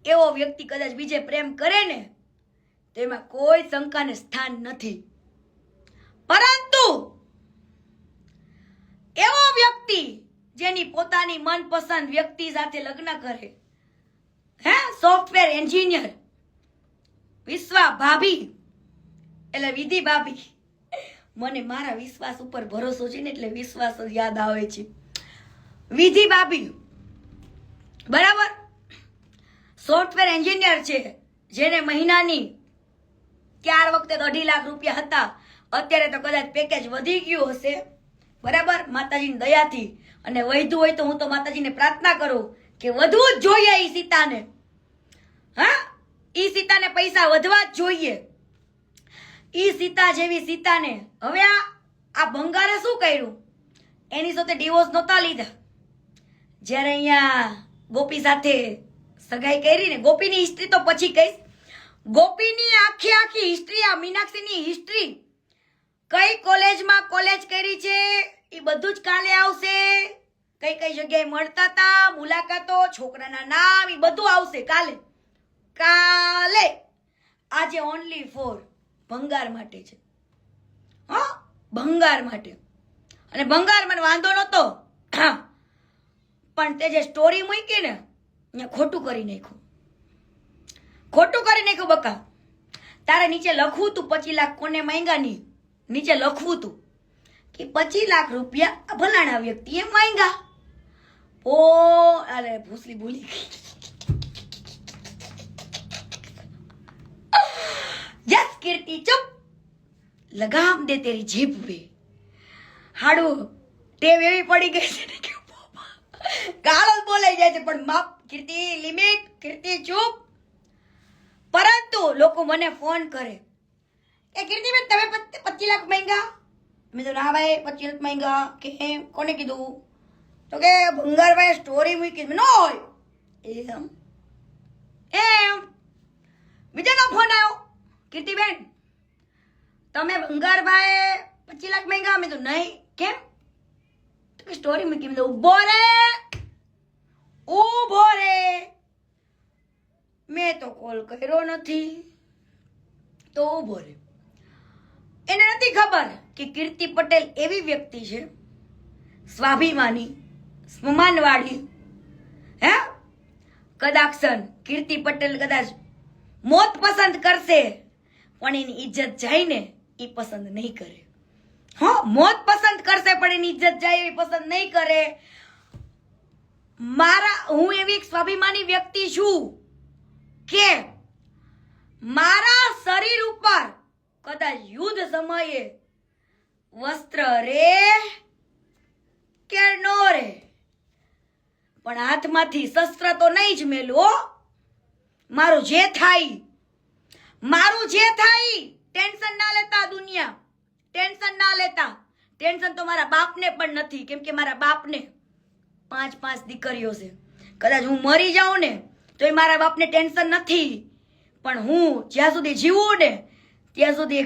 એવો વ્યક્તિ કદાચ બીજે પ્રેમ કરે ને તેમાં કોઈ શંકાને સ્થાન નથી, પરંતુ એવો વ્યક્તિ જેની પોતાની મનપસંદ વ્યક્તિ સાથે લગ્ન કરે, સોફ્ટવેર એન્જિનિયર વિશ્વા ભાભી એટલે વિધિ ભાભી, મને મારા વિશ્વાસ ઉપર ભરોસો છે ને એટલે વિશ્વાસ જ યાદ આવે છે. વિધિ ભાભી બરાબર સોફ્ટવેર એન્જિનિયર છે, જેને મહિનાની ત્યાર વખતે 2.5 લાખ રૂપિયા હતા, અત્યારે તો કદાચ પેકેજ વધી ગયું હશે, બરાબર, માતાજીની દયાથી. અને વધ્યું હોય તો હું તો માતાજીને પ્રાર્થના કરું કે વધવું જ જોઈએ ઈ સીતાને. ઈ સીતાને પૈસા વધવા જ જોઈએ. ઈ સીતા જેવી સીતાને હવે આ ભંગારે શું કર્યું? એની સાથે ડિવોર્સ નહોતા લીધા. જ્યારે અહીંયા ગોપી સાથે સગાઈ કરી ને, ગોપીની હિસ્ટ્રી તો પછી કહીશ. ગોપીની આખી હિસ્ટ્રી, આ મીનાક્ષીની હિસ્ટ્રી, કઈ કોલેજમાં કોલેજ કરી છે એ બધું જ કાલે આવશે. કઈ કઈ જગ્યાએ મળતા હતા, મુલાકાતો, છોકરાના નામ, એ બધું આવશે કાલે. આજે ઓનલી ફોર ભંગાર માટે છે. ભંગાર માટે. અને ભંગાર મને વાંધો નહોતો, પણ તે જે સ્ટોરી મૂકી ને અહીંયા ખોટું કરી નાખ્યું. ખોટું કરી નાખ્યું બકા. તારે નીચે લખવું તું 25 લાખ કોને માંગ્યા નહીં, નીચે લખવું તું કે 25 લાખ રૂપિયા ભલાણા વ્યક્તિએ માંગ્યા. અરે ભૂસલી ભૂલી ગઈ. યસ કીર્તિ ચુપ, લગામ દે તેરી જીભ पे. હાડું ટેવ એવી પડી ગઈ છે ને કે ગાળો બોલાઈ જાય છે, પણ માપ કીર્તિ, લિમિટ. કીર્તિ ચૂપ. પરંતુ લોકો મને ફોન કરે, એ કીર્તિબેન તમે 25 લાખ માંગ્યા? મેં તો ના ભાઈ 25 લાખ માંગ્યા. કે કોને કીધું? તો કે ભંગારભાઈ સ્ટોરી મૂકી. ન હોય એમ બીજાનો ફોન આવ્યો, કીર્તિબેન તમે ભંગારભાઈ 25 લાખ માંગ્યા? મેં તો નહીં. કેમ? તો કે સ્ટોરી મૂકી. મેં તો ઉભો રે, મેં તો કોલ કર્યો નથી. તો ઉભો રે. એને નથી ખબર કે કીર્તિ પટેલ એવી વ્યક્તિ છે, સ્વાભિમાની, સ્મમાનવાળી. કદાક્ષન કીર્તિ પટેલ કદાચ મોત પસંદ કરશે, પણ એની ઇજ્જત જાય ને એ પસંદ નહીં કરે. મોત પસંદ કરશે પણ એની ઇજ્જત જાય એવી પસંદ નહીં કરે. હું એવી એક સ્વાભિમાની વ્યક્તિ છું કે મારા શરીર ઉપર કદાચ યુદ્ધ સમયે વસ્ત્ર રે કે નો રે, પણ હાથમાંથી શસ્ત્ર તો નહીં જ મેલું. મારું જે થાય ટેન્શન ના લેતા દુનિયા, ટેન્શન ના લેતા. ટેન્શન તો મારા બાપને પણ નથી, કેમ કે મારા બાપને 5 દીકરીઓ છે. કદાચ હું મરી જાઉં ને તો એ મારા બાપને ટેન્શન નથી, પણ હું જ્યાં સુધી જીવું ને ત્યાં સુધી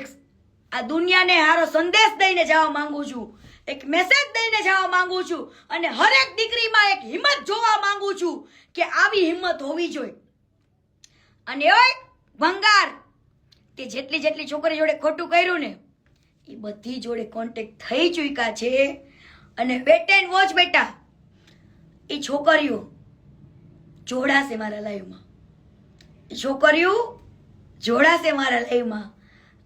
આ દુનિયાને હારો સંદેશ દઈને જવા માંગુ છું, એક મેસેજ દઈને જવા માંગુ છું, અને હરેક દીકરીમાં એક હિંમત જોવા માંગુ છું કે આવી હિંમત હોવી જોઈએ. અને ઓય ભંગાર, તે જેટલી છોકરી જોડે ખોટું કર્યું ને એ બધી જોડે કોન્ટેક્ટ થઈ ચૂક્યા છે. અને વેટ એન્ડ વોચ બેટા, એ છોકરીઓ જોડાશે મારા લાઈવમાં.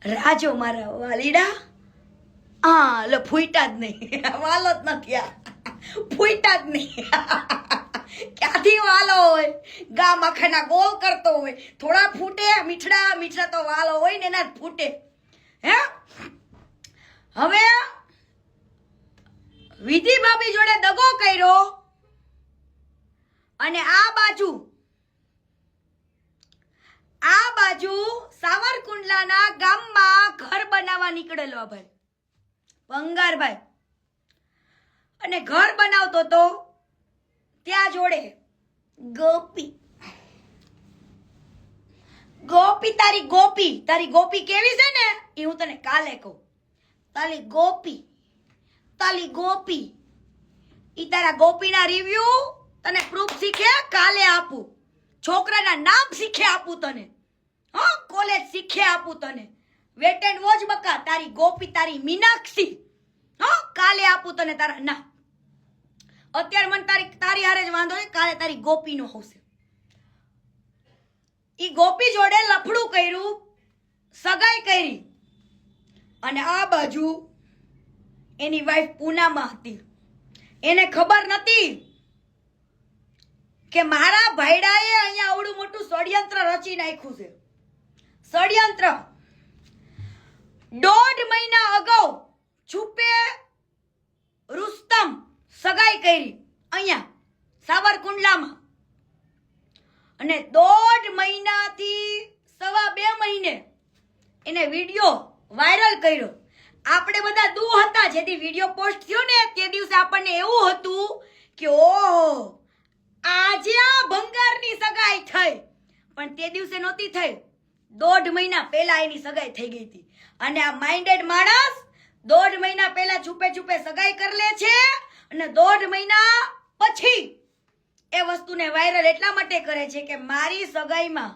રાજો મારા વાલીડા. ફૂટા જ નહીં, વાલો જ નથી, ફૂટા જ નહીં. ક્યાંથી વાલો હોય? ગામ આખાના ગોળ કરતો હોય, થોડા ફૂટે. મીઠડા તો વાલો હોય ને એના જ ફૂટે. હવે વિધિ ભાભી જોડે દગો કર્યો, અને આ બાજુ સાવરકુંડલાના ગામમાં ઘર બનાવવા નીકળેલો ભાઈ ભંગારભાઈ. અને ઘર બનાવતો તો ત્યાં જોડે ગોપી તારી ગોપી કેવી છે ને એ હું તને કાલે કહું. તારી ગોપી ઈ તારા ગોપીના રિવ્યુ તને પ્રૂફ શીખે કાલે આપું. છોકરાના નામ શીખે આપું તને, હા કોલેજ શીખે આપું તને, વેટ એન્ડ વોચ બકા, તારી ગોપી તારી મીનાક્ષી, હા કાલે આપું તને તારા નામ. અત્યારે મને તારી હારે જ વાંધો નહીં, કાલે તારી ગોપીનો આવશે. ઈ ગોપી જોડે લફડું કર્યું, સગાઈ કરી, અને આ બાજુ એની વાઈફ પૂનામાં હતી. એને ખબર નથી કે મારા ભાઈડાએ અહીંયા આવડું મોટું ષડયંત્ર રચી નાખ્યું છે. ષડયંત્ર 1.5 મહિના અગાઉ છુપે રુસ્તમ સગાઈ કરી અહીંયા સાવરકુંડલામાં, અને 1.5 મહિનાથી 2.5 મહિને એને વિડીયો વાયરલ કર્યો. આપણે બધા દૂર હતા, જેથી વિડીયો પોસ્ટ થયો ને તે દિવસે આપણને એવું હતું કે ઓહો આજે આ ભંગારની સગાઈ થઈ, પણ તે દિવસે નહોતી થઈ. 1.5 મહિના પહેલા એની સગાઈ થઈ ગઈ હતી. અને આ માઇન્ડેડ માણસ 1.5 મહિના પહેલા છુપે છુપે સગાઈ કરી લે છે, અને 1.5 મહિના પછી એ વસ્તુને વાયરલ એટલા માટે કરે છે કે મારી સગાઈમાં,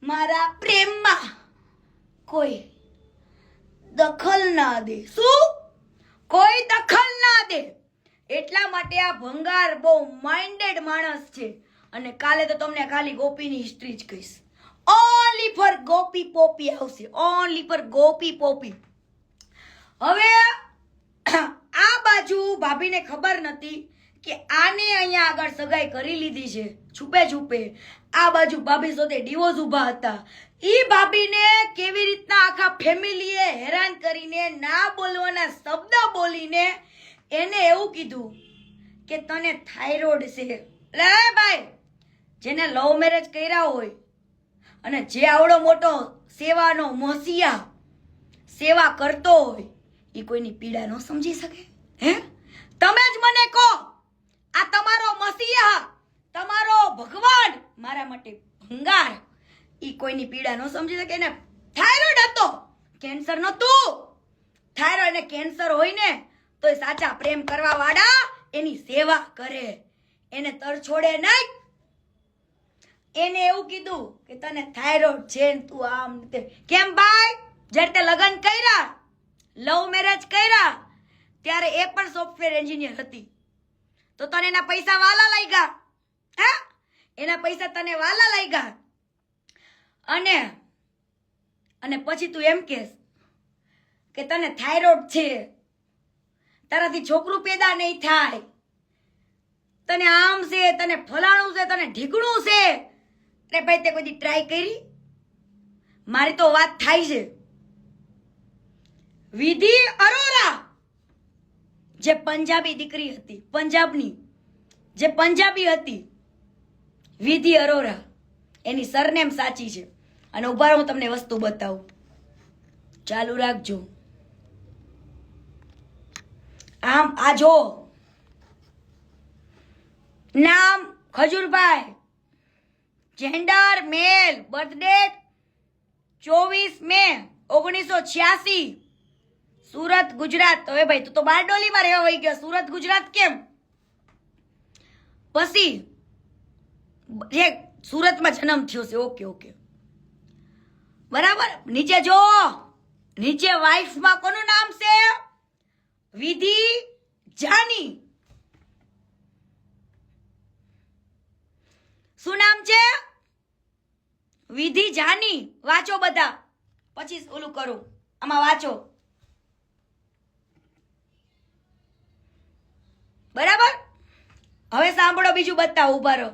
મારા પ્રેમમાં કોઈ દખલ ના દે. શું? કોઈ દખલ ના દે. એટલા માટે આ ભંગાર બહુ માઇન્ડેડ માણસ છે. અને કાલે તો તમને ખાલી ગોપીની હિસ્ટ્રી જ કહીશ. ઓનલી ફોર ગોપી પોપી આવશે, ઓનલી ફોર ગોપી પોપી. હવે આ બાજુ ભાભીને ખબર નથી કે આને અહીંયા આગળ સગાઈ કરી લીધી છે છુપે છુપે. આ બાજુ ભાભી સાથે ડિવોર્સ ઊભા હતા. ઈ ભાભીને કેવી રીતના આખા ફેમિલીએ હેરાન કરીને, ના બોલવાના શબ્દ બોલીને એને એવું કીધું કે તને થાઇરોઇડ છે. લે ભાઈ, જેને લવ મેરેજ કર્યા હોય અને જે આવડો મોટો સેવાનો મોસિયા સેવા કરતો હોય, એ કોઈની પીડા ન સમજી શકે? હે, તમે જ મને કહો, આ તમારો મસીહા, તમારો ભગવાન, મારા માટે ભંગાર, ઈ કોઈની પીડા ન સમજી શકે? ને થાઇરોઇડ હતો, કેન્સર નહોતું. થાઇરોઇડ ને કેન્સર હોય ને તો સાચા પ્રેમ કરવા વાળા એની સેવા કરે, એને તરછોડે નહીં. એને એવું કીધું કે તને થાઇરોઇડ છે ને તું આમ કેમ ભાઈ? જ્યારે તે લગ્ન કર્યા, લવ મેરેજ કર્યા, ત્યારે એ પણ સોફ્ટવેર એન્જિનિયર હતી. તો તને એના પૈસા વાલા લાગ્યા? હે, એના પૈસા તને વાલા લાગ્યા? અને પછી તું એમ કહેશ કે તને થાઇરોઇડ છે, તારાથી છોકરું પેદા નહીં થાય, તને આમ છે, તને ફલાણું છે, તને ઢીકણું છે. એટલે ભાઈ તે કોઈ ટ્રાય કરી? મારી તો વાત થાય છે. વિધિ અરોરા, જે પંજાબી દીકરી હતી, પંજાબની જે પંજાબી હતી, વિધિ અરોરા, એની સરનેમ સાચી છે. અને ઉભા હું તમને વસ્તુ બતાવું, ચાલુ રાખજો. આમ આ જો નામ ખજૂરભાઈ, જેન્ડર મેલ, બર્થ ડેટ 24 મે 1986, સુરત ગુજરાત. હવે ભાઈ તું તો બારડોલીમાં રહેવા વહી ગયો, સુરત ગુજરાત કેમ? પછી જે સુરતમાં જન્મ થયો છે, ઓકે ઓકે બરાબર. નીચે જો, નીચે વાઇફમાં કોનું નામ છે? વિધિ જાની. શું નામ છે? વિધિ જાની. વાંચો બધા, પછી ઓલું કરું. આમાં વાંચો બરાબર. હવે સાંભળો, બીજું બતાવો, ઉભા રહો.